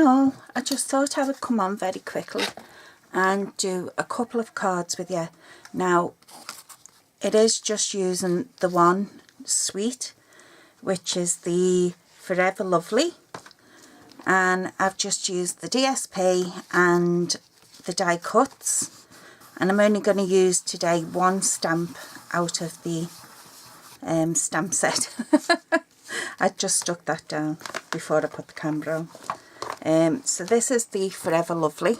in all, I just thought I would come on very quickly and do a couple of cards with you. Now, it is just using the one suite, which is the Forever Lovely, and I've just used the DSP and the die cuts, and I'm only going to use today one stamp out of the stamp set. I just stuck that down before I put the camera on. So this is the Forever Lovely.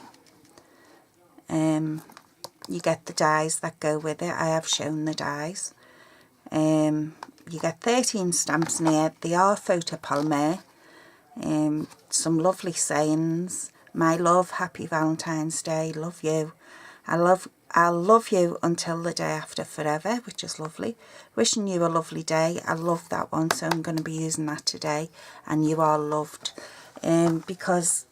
You get the dies that go with it. I have shown the dies. You get 13 stamps in here. They are photopolymer. Some lovely sayings. My love, happy Valentine's Day, love you. I'll love you until the day after forever, which is lovely. Wishing you a lovely day. I love that one, so I'm going to be using that today. And you are loved. Because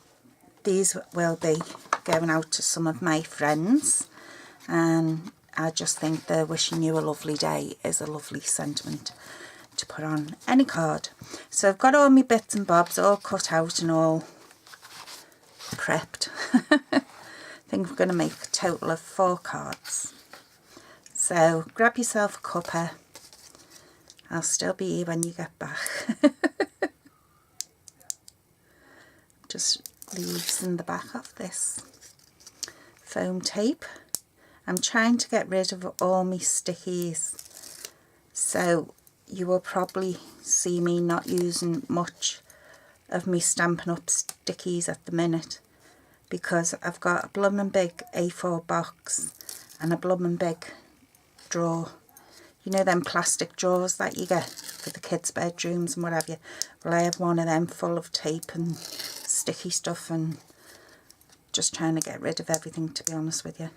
these will be going out to some of my friends. And I just think the wishing you a lovely day is a lovely sentiment to put on any card. So I've got all my bits and bobs all cut out and all prepped. I think we're going to make a total of 4 cards. So grab yourself a cuppa. I'll still be here when you get back. Just loosen the back of this foam tape. I'm trying to get rid of all my stickies. So you will probably see me not using much of me Stampin' Up stickies at the minute, because I've got a blooming big A4 box and a blooming big drawer. You know them plastic drawers that you get for the kids' bedrooms and what have you? Well, I have one of them full of tape and sticky stuff, and just trying to get rid of everything, to be honest with you.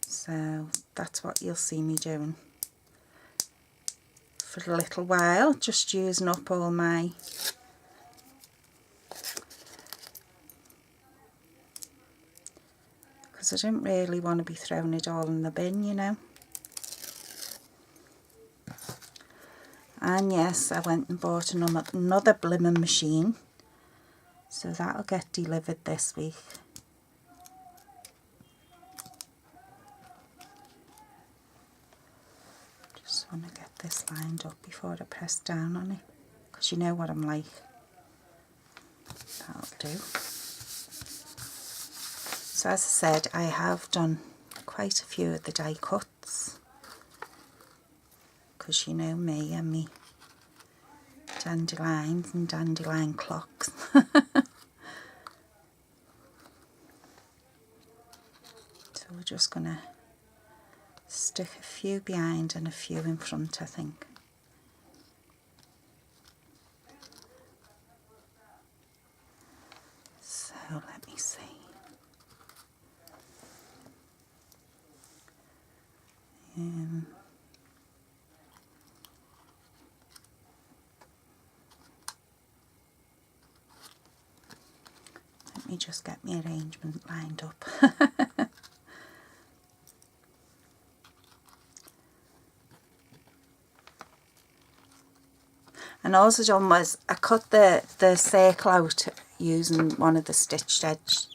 So that's what you'll see me doing for a little while, just using up all my because I didn't really want to be throwing it all in the bin, you know. And yes, I went and bought another blimmin' machine, so that'll get delivered this week. Just want to get this lined up before I press down on it, because you know what I'm like. That'll do. So as I said, I have done quite a few of the die cuts, because you know me and me dandelions and dandelion clocks. So we're just going to stick a few behind and a few in front, I think. So let me see. Let me just get my arrangement lined up. And also done was I cut the circle out using one of the stitched edge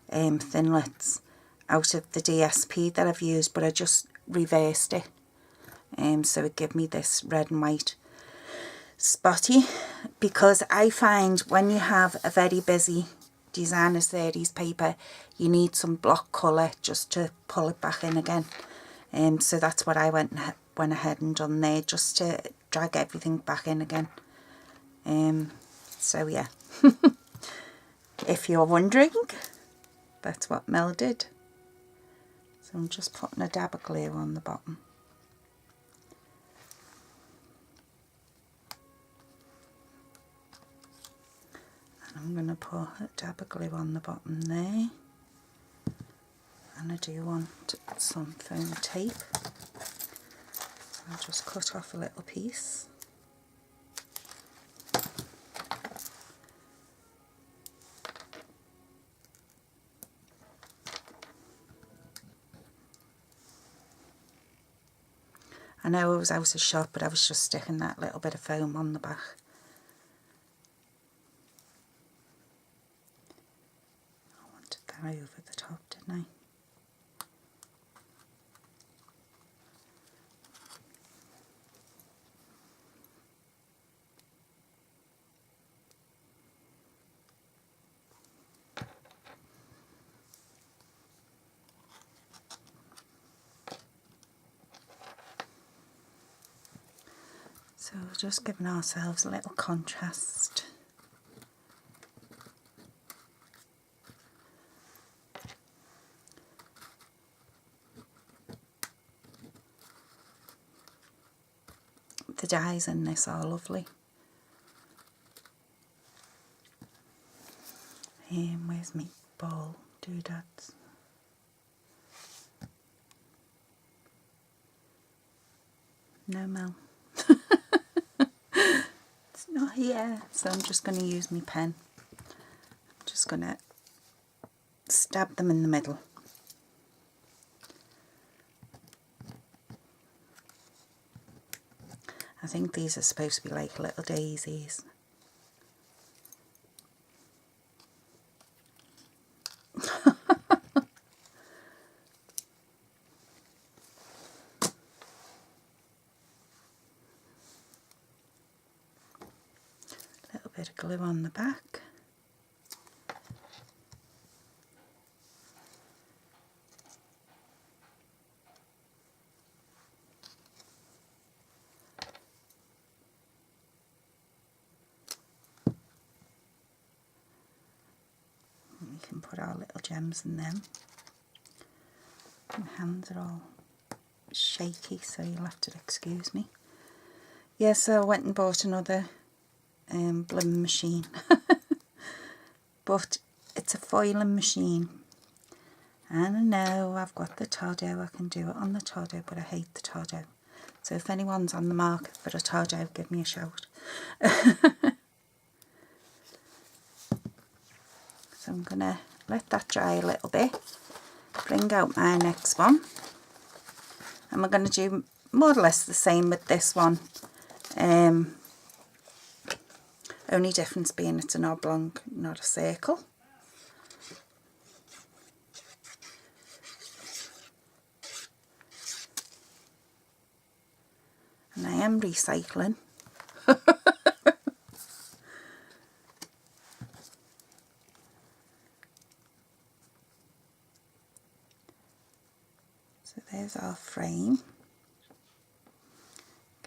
thinlits out of the DSP that I've used, but I just reversed it, so it gave me this red and white spotty, because I find when you have a very busy designer series paper, you need some block colour just to pull it back in again. So that's what I went ahead and done there, just to drag everything back in again. So yeah, if you're wondering, that's what Mel did. So I'm just putting a dab of glue on the bottom. And I'm going to put a dab of glue on the bottom there. And I do want some foam tape. So I'll just cut off a little piece. I know I was out of shop, but I was just sticking that little bit of foam on the back. that over the top, didn't I? So we're just giving ourselves a little contrast. The dies in this are lovely. Where's my ball doodads? No, Mel. It's not here. So I'm just going to use my pen. I'm just going to stab them in the middle. I think these are supposed to be like little daisies. Little bit of glue on the back. We can put our little gems in them. My hands are all shaky, so you'll have to excuse me. Yeah, so I went and bought another blooming machine. But it's a foiling machine. And I know I've got the Todo, I can do it on the Todo, but I hate the Todo. So if anyone's on the market for a Todo, give me a shout. So I'm going to let that dry a little bit, bring out my next one, and we're going to do more or less the same with this one. Only difference being it's an oblong, not a circle. And I am recycling. So there's our frame.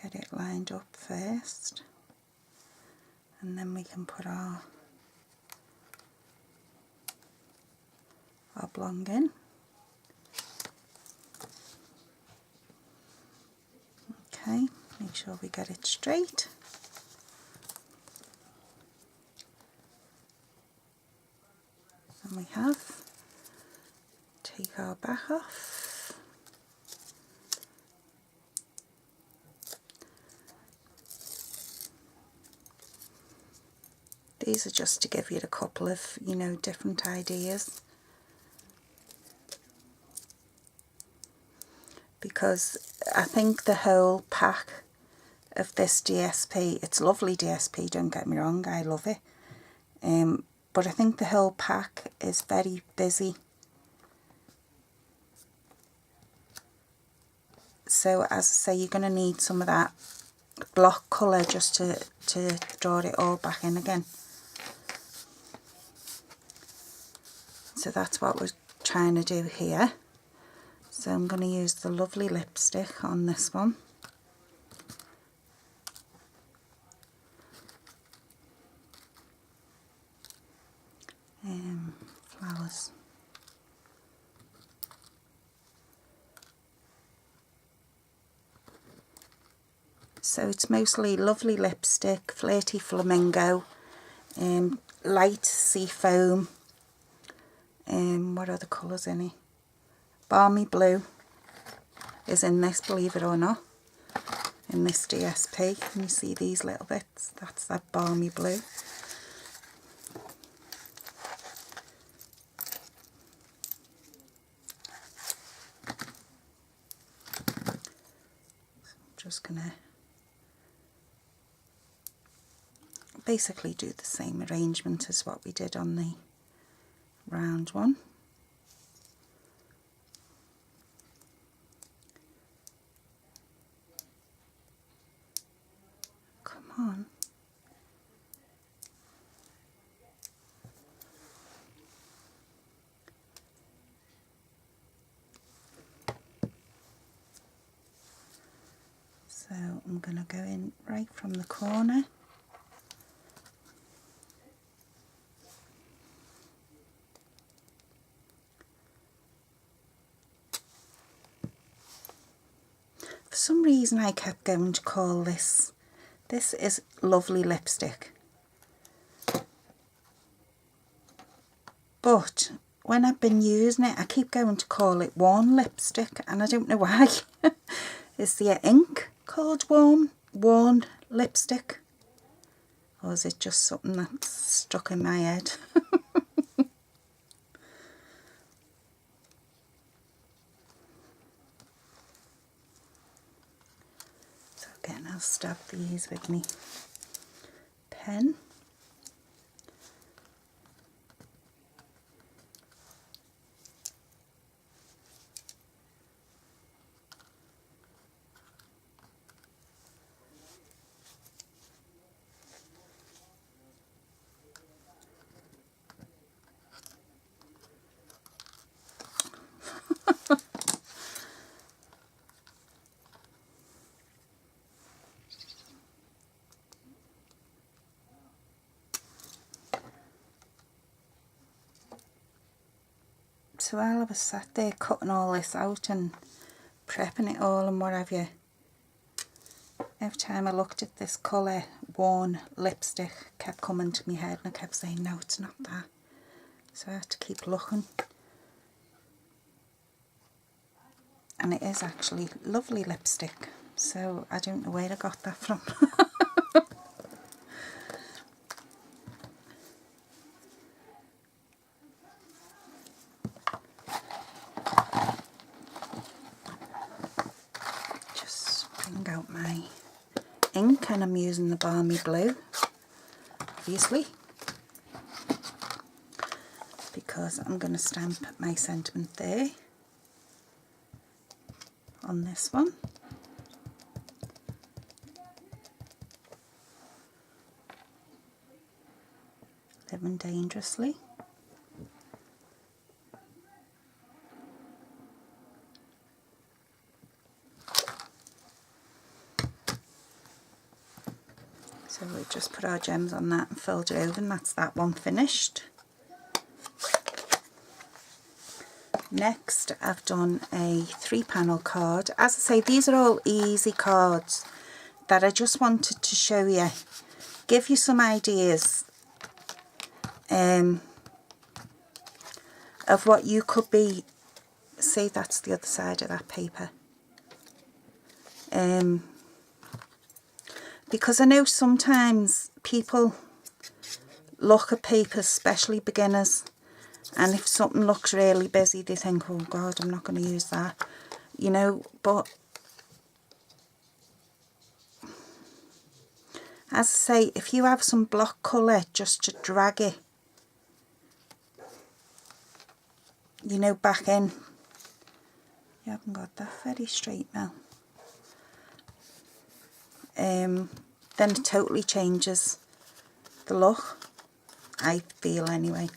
Get it lined up first, and then we can put our oblong in. Okay, make sure we get it straight. And we have. Take our back off. These are just to give you a couple of, you know, different ideas. Because I think the whole pack of this DSP, it's lovely DSP, don't get me wrong, I love it. But I think the whole pack is very busy. So as I say, you're going to need some of that block colour just to draw it all back in again. So that's what we're trying to do here. So I'm going to use the lovely lipstick on this one. Flowers. So it's mostly lovely lipstick, flirty flamingo, light sea foam, what other colours in it? Balmy blue is in this, believe it or not, in this DSP. Can you see these little bits? That's that balmy blue. Just gonna basically do the same arrangement as what we did on the round one. going to go in right from the corner. For some reason I kept going to call this is Lovely Lipstick. But when I've been using it, I keep going to call it Warm Lipstick, and I don't know why. Is the ink called Warm Lipstick? Or is it just something that's stuck in my head? So again, I'll stab these with me pen. So while I was sat there cutting all this out and prepping it all and what have you, every time I looked at this colour, Warm Lipstick, kept coming to my head, and I kept saying, no, it's not that. So I had to keep looking. And it is actually Lovely Lipstick. So I don't know where I got that from. Out my ink, and I'm using the Balmy Blue, obviously, because I'm going to stamp my sentiment there on this one. Living Dangerously. So we'll just put our gems on that and fold it over, and that's that one finished. Next, I've done a 3-panel card. As I say, these are all easy cards that I just wanted to show you, give you some ideas of what you could be. See, that's the other side of that paper. Because I know sometimes people look at papers, especially beginners, and if something looks really busy, they think, oh God, I'm not going to use that, you know. But as I say, if you have some block colour, just to drag it, you know, back in. You haven't got that very straight now. Then it totally changes the look, I feel anyway.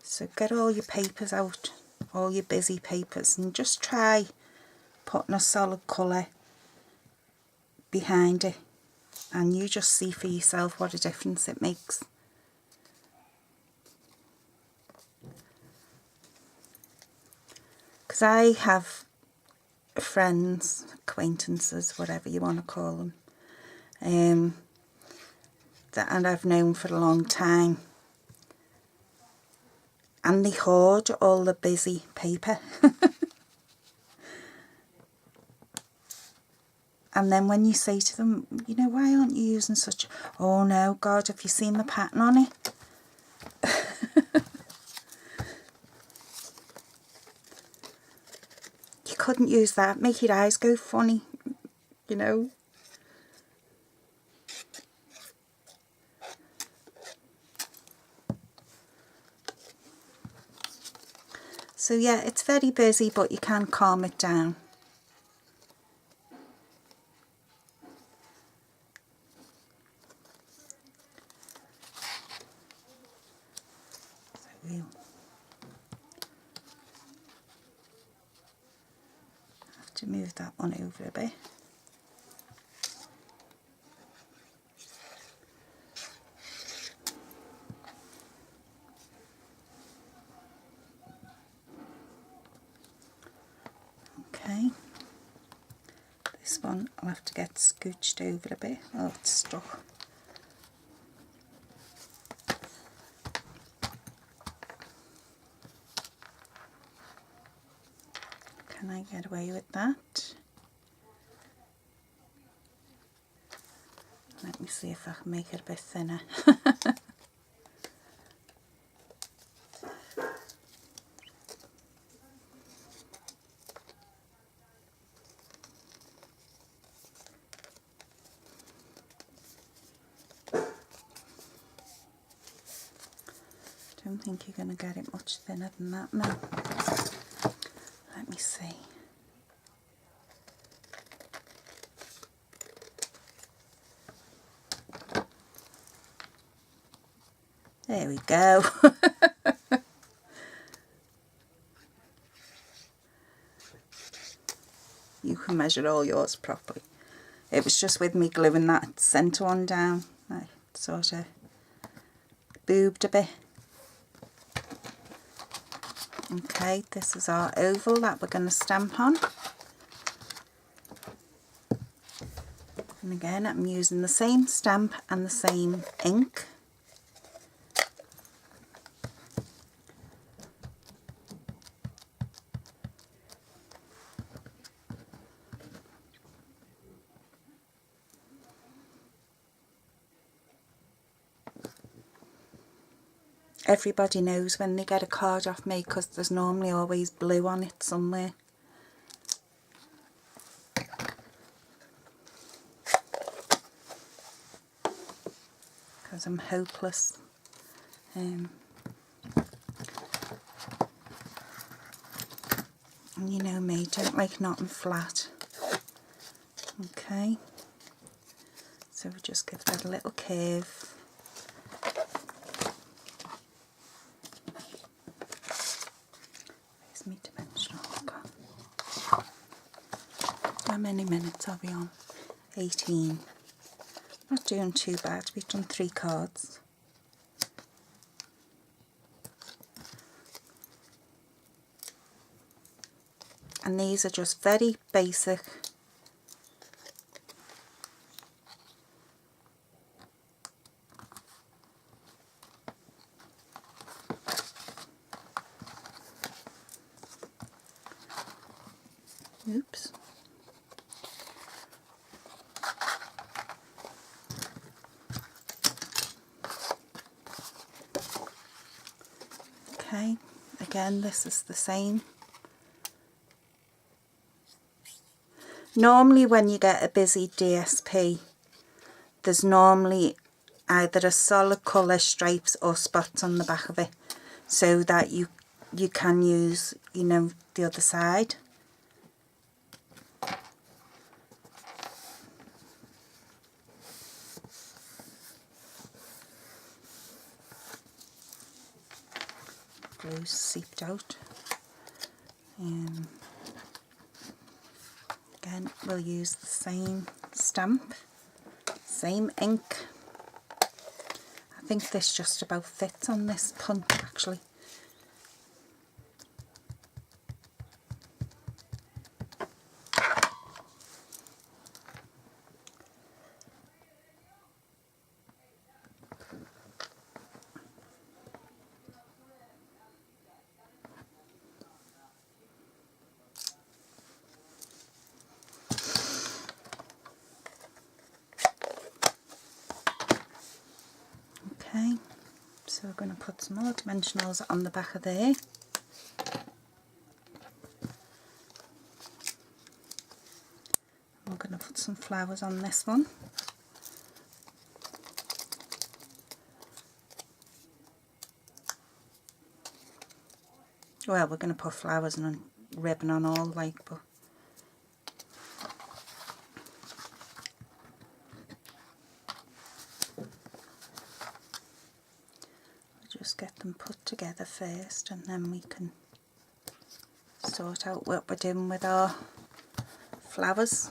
So get all your papers out, all your busy papers, and just try putting a solid colour behind it, and you just see for yourself what a difference it makes. Because I have friends, acquaintances, whatever you want to call them, and I've known for a long time, and they hoard all the busy paper. And then when you say to them, you know, why aren't you using such, oh no, God, have you seen the pattern on it? You couldn't use that, make your eyes go funny, you know. So yeah, it's very busy, but you can calm it down. So we'll to move that one over a bit. Okay, this one I'll have to get scooched over a bit. Oh, it's stuck. Can I get away with that? Let me see if I can make it a bit thinner. Don't think you're going to get it much thinner than that now. Let me see. There we go. You can measure all yours properly. It was just with me gluing that centre one down. I sort of boobed a bit. Okay, this is our oval that we're going to stamp on. And again, I'm using the same stamp and the same ink. Everybody knows when they get a card off me because there's normally always blue on it somewhere. Because I'm hopeless. And you know me, don't like nothing flat. Okay, so we just give that a little curve. Where's my dimensional marker? How many minutes are we on? 18. Not doing too bad, we've done 3 cards. And these are just very basic. Oops. Okay, again this is the same. Normally when you get a busy DSP, there's normally either a solid colour stripes or spots on the back of it, so that you can use, you know, the other side. Glue's seeped out. Again, we'll use the same stamp, same ink. I think this just about fits on this punch actually. Okay, so we're going to put some more dimensionals on the back of there. We're going to put some flowers on this one. Well, we're going to put flowers and a ribbon on all, like, but just get them put together first, and then we can sort out what we're doing with our flowers.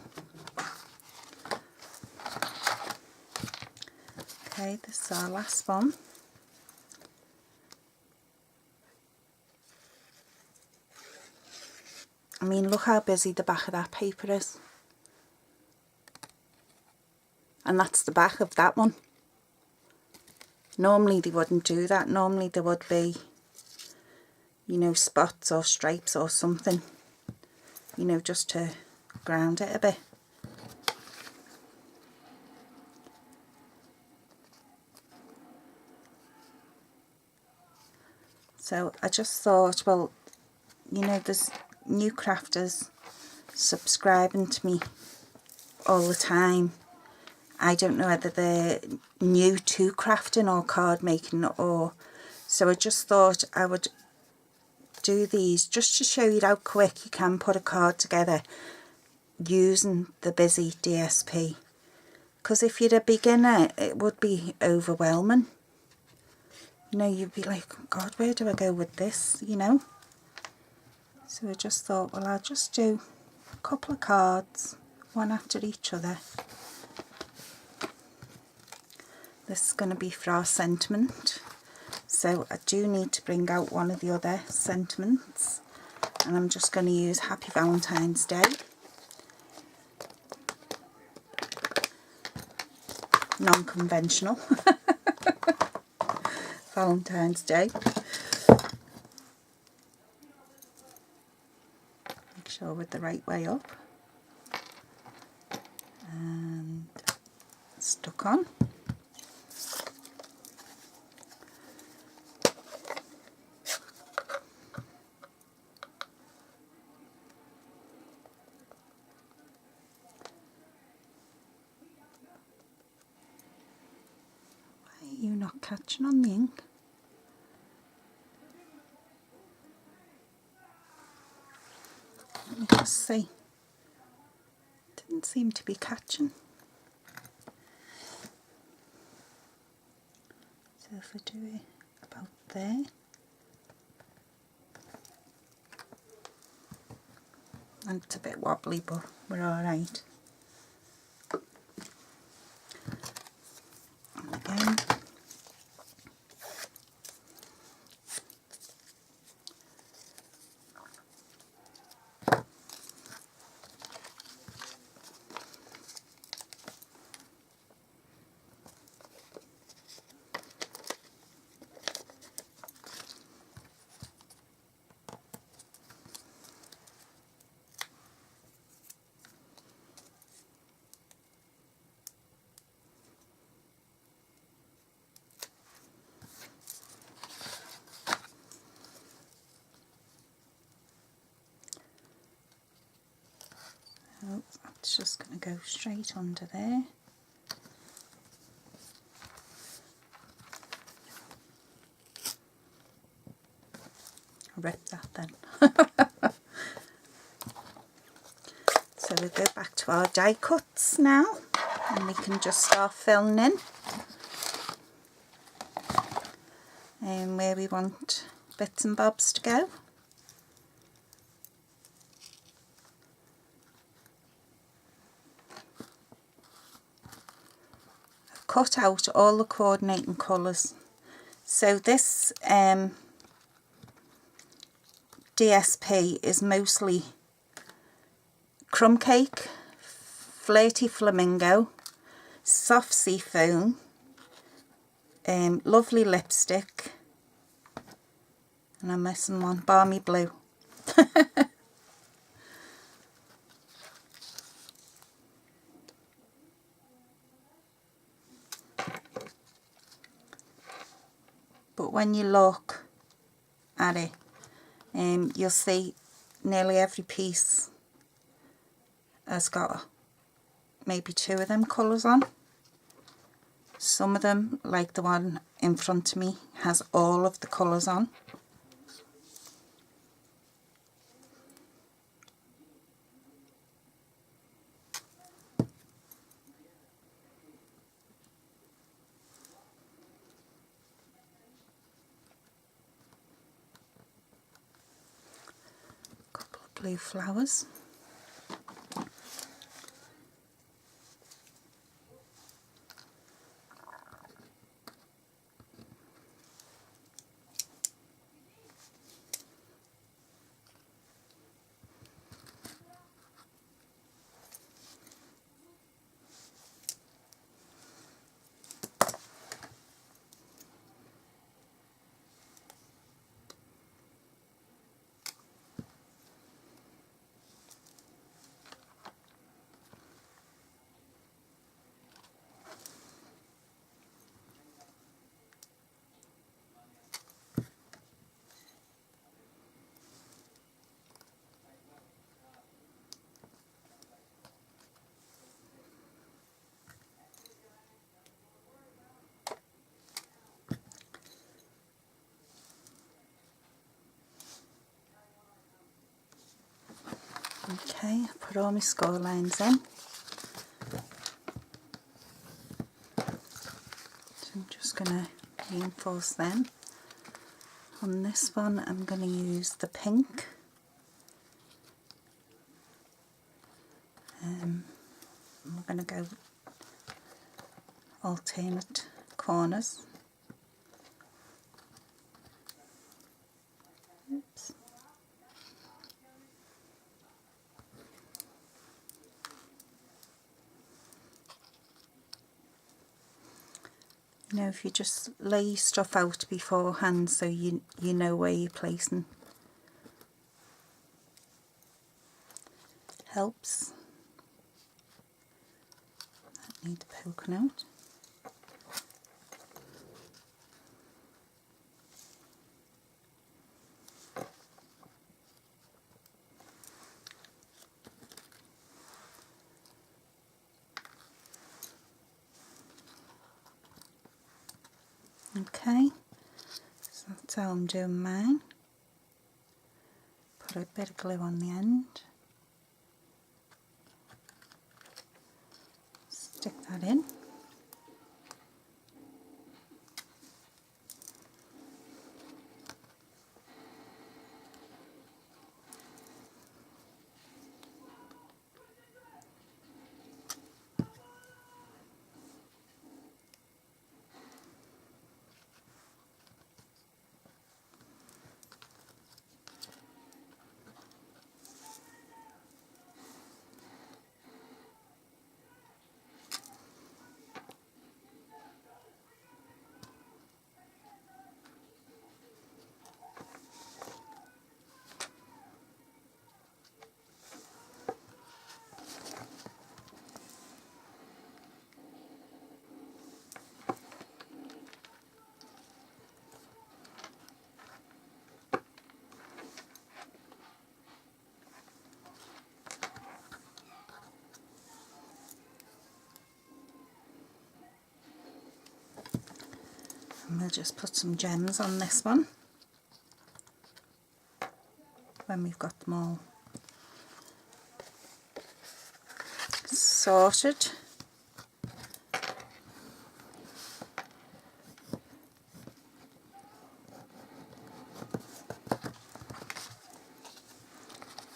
Okay, this is our last one. I mean, look how busy the back of that paper is. And that's the back of that one. Normally they wouldn't do that. Normally there would be, you know, spots or stripes or something, you know, just to ground it a bit. So I just thought, well, you know, there's new crafters subscribing to me all the time. I don't know whether they're new to crafting or card making, or so I just thought I would do these just to show you how quick you can put a card together using the Busy DSP, because if you're a beginner it would be overwhelming, you know, you'd be like, oh God, where do I go with this, you know? So I just thought, well, I'll just do a couple of cards, one after each other. This is going to be for our sentiment, so I do need to bring out one of the other sentiments, and I'm just going to use Happy Valentine's Day. Non-conventional Valentine's Day. Make sure we're the right way up, and stuck on. You're not catching on the ink. Let me just see. Didn't seem to be catching. So if I do it about there. And it's a bit wobbly, but we're alright. And again. Oh, it's just going to go straight under there. I'll rip that then. So we go back to our die cuts now, and we can just start filling in where we want bits and bobs to go. Cut out all the coordinating colours. So this DSP is mostly crumb cake, flirty flamingo, soft seafoam, lovely lipstick, and I'm missing one, balmy blue. But when you look at it, you'll see nearly every piece has got maybe two of them colours on. Some of them, like the one in front of me, has all of the colours on. Couple of blue flowers. Okay, I've put all my score lines in. So I'm just going to reinforce them. On this one I'm going to use the pink. We're going to go alternate corners. Oops. You know, if you just lay your stuff out beforehand so you know where you're placing, helps. That needs poking out. Okay, so that's how I'm doing mine. Put a bit of glue on the end. Stick that in. And we'll just put some gems on this one when we've got them all sorted.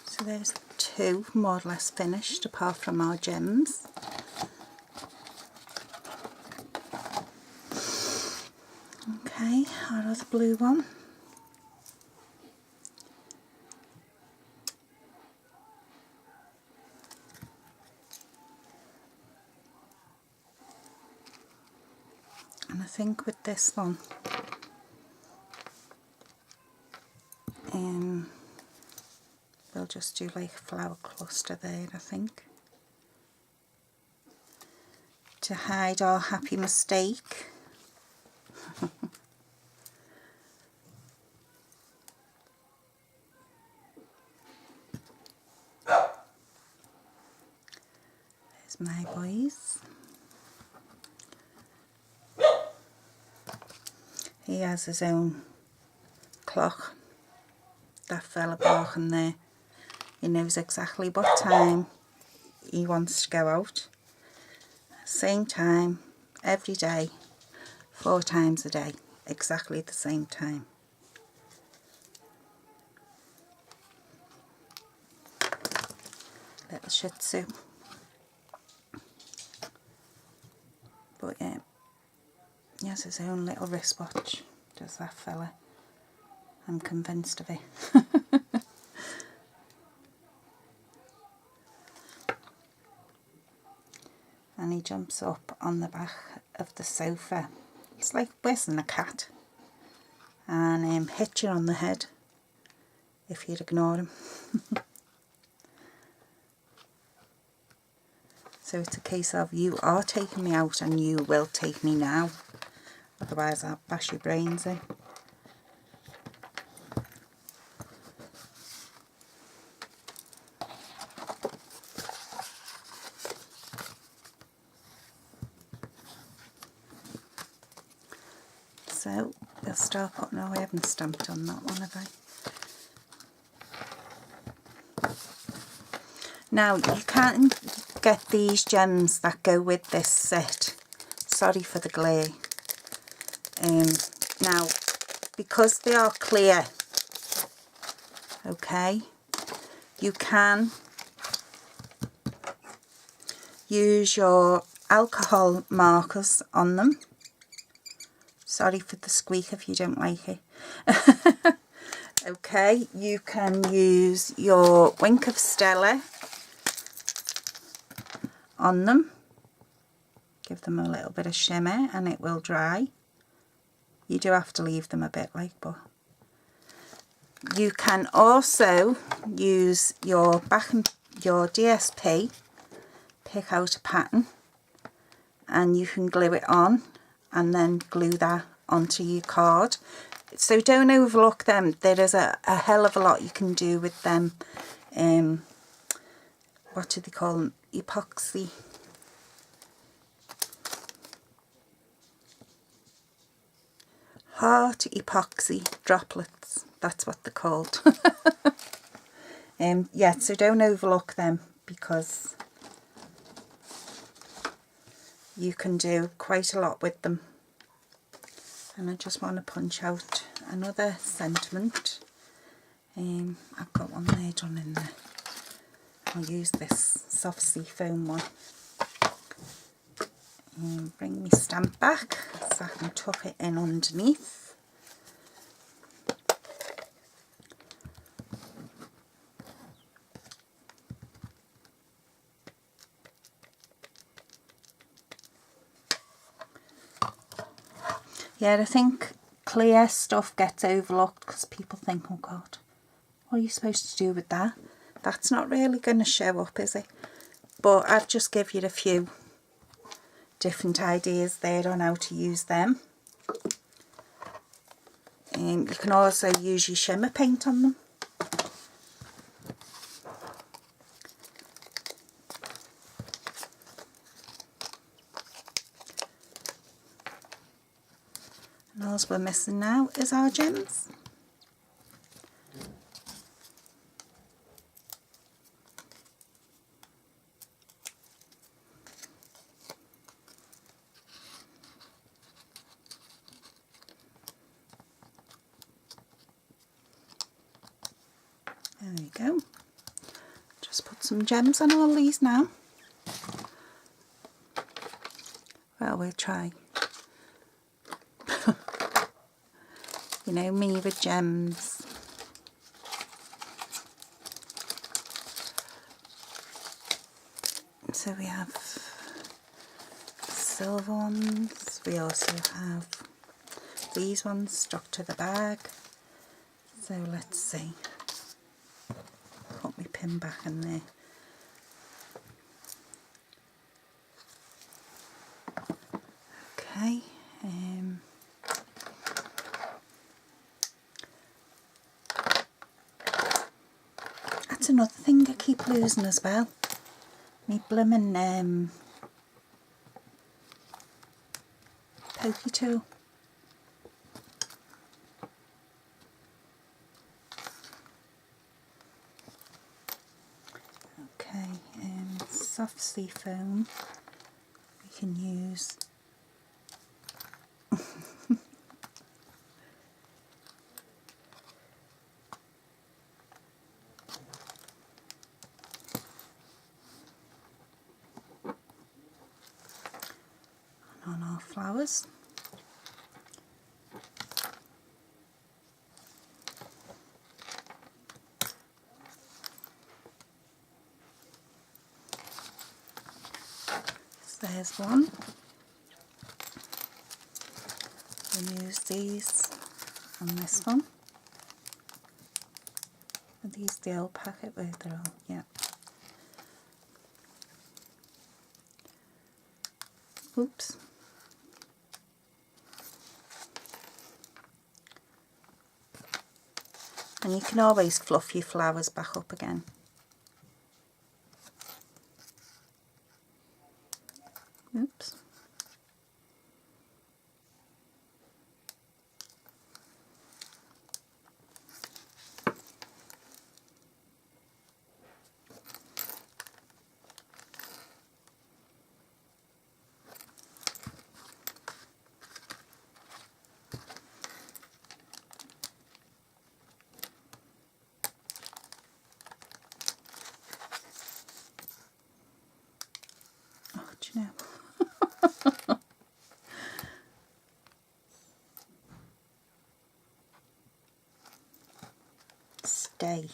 So there's two more or less finished apart from our gems. Okay, our other blue one. And I think with this one, we'll just do like a flower cluster there, I think, to hide our happy mistake. There's my boys. He has his own clock, that fella barking there. He knows exactly what time he wants to go out. Same time, every day, 4 times a day, exactly the same time. Little Shih Tzu. But yeah, he has his own little wristwatch, does that fella. I'm convinced of it. And he jumps up on the back of the sofa. It's like whizzing a cat. And hit you on the head if you'd ignore him. So it's a case of, you are taking me out and you will take me now. Otherwise I'll bash your brains in. So we'll start putting, I haven't stamped on that one, have I? Now you can get these gems that go with this set. Sorry for the glare. Now because they are clear, okay, you can use your alcohol markers on them. Sorry for the squeak if you don't like it. Okay, you can use your Wink of Stella on them. Give them a little bit of shimmer and it will dry. You do have to leave them a bit but you can also use your your DSP, pick out a pattern, and you can glue it on and then glue that onto your card. So don't overlook them. There is a hell of a lot you can do with them. What do they call them? Epoxy. Heart epoxy droplets. That's what they're called. Yeah, so don't overlook them because you can do quite a lot with them. And I just want to punch out another sentiment. I've got one there done in there. I'll use this soft seafoam one. Bring my stamp back so I can tuck it in underneath. Yeah, I think clear stuff gets overlooked because people think, oh God, what are you supposed to do with that? That's not really going to show up, is it? But I've just given you a few different ideas there on how to use them. You can also use your shimmer paint on them. And all we're missing now is our gems. There we go. Just put some gems on all these now. Well, we'll try. You know me with gems. So we have silver ones. We also have these ones stuck to the bag. So let's see. Put my pin back in there. Okay. That's another thing I keep losing as well. Me blooming pokey tool. Okay, soft seafoam we can use. On our flowers. So there's one. We'll use these on this one. Are these the old packet where they're all? Yeah. Oops. And you can always fluff your flowers back up again. Oops. No. Stay.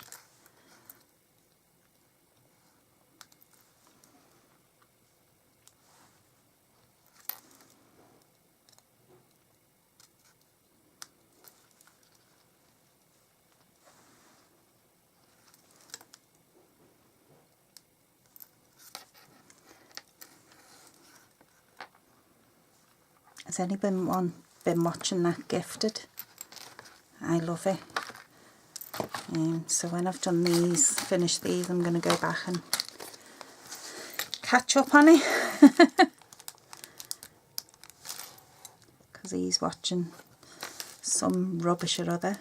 Has anyone been watching that Gifted? I love it. So when I've done these, finished these, I'm going to go back and catch up on it. Because he's watching some rubbish or other.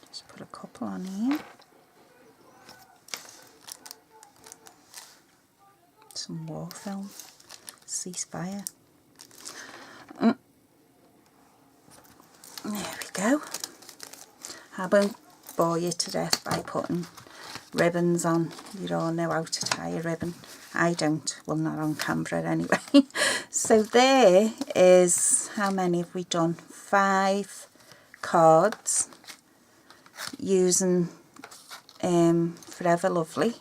Just put a couple on here. Some war film. Ceasefire. There we go. I won't bore you to death by putting ribbons on. You all know how to tie a ribbon. I don't. Well, not on camera anyway. So there is, how many have we done? 5 cards using Forever Lovely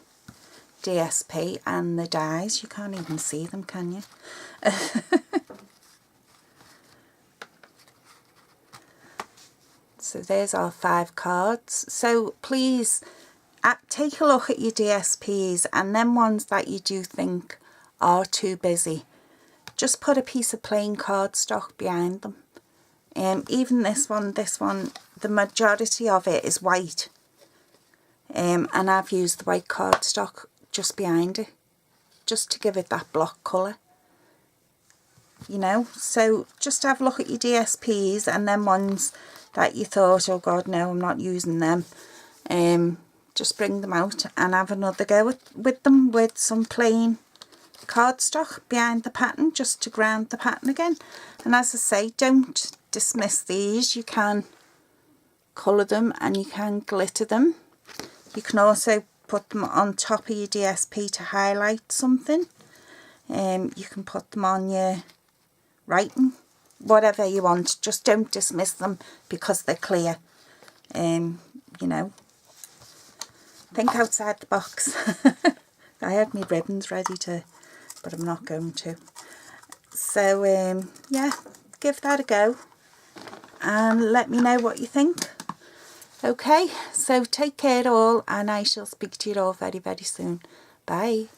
DSP and the dies. You can't even see them, can you? So there's our 5 cards. So please take a look at your DSPs, and them ones that you do think are too busy, just put a piece of plain cardstock behind them. Even this one, the majority of it is white. And I've used the white cardstock just behind it, just to give it that block colour. You know, so just have a look at your DSPs, and then ones that you thought, oh God, no, I'm not using them. Just bring them out and have another go with them with some plain cardstock behind the pattern, just to ground the pattern again. And as I say, don't dismiss these. You can colour them and you can glitter them. You can also put them on top of your DSP to highlight something. You can put them on your writing, whatever you want. Just don't dismiss them because they're clear. You know, think outside the box. I had my ribbons ready to, but I'm not going to. So yeah, give that a go and let me know what you think. Okay, so take care all, and I shall speak to you all very, very soon. Bye.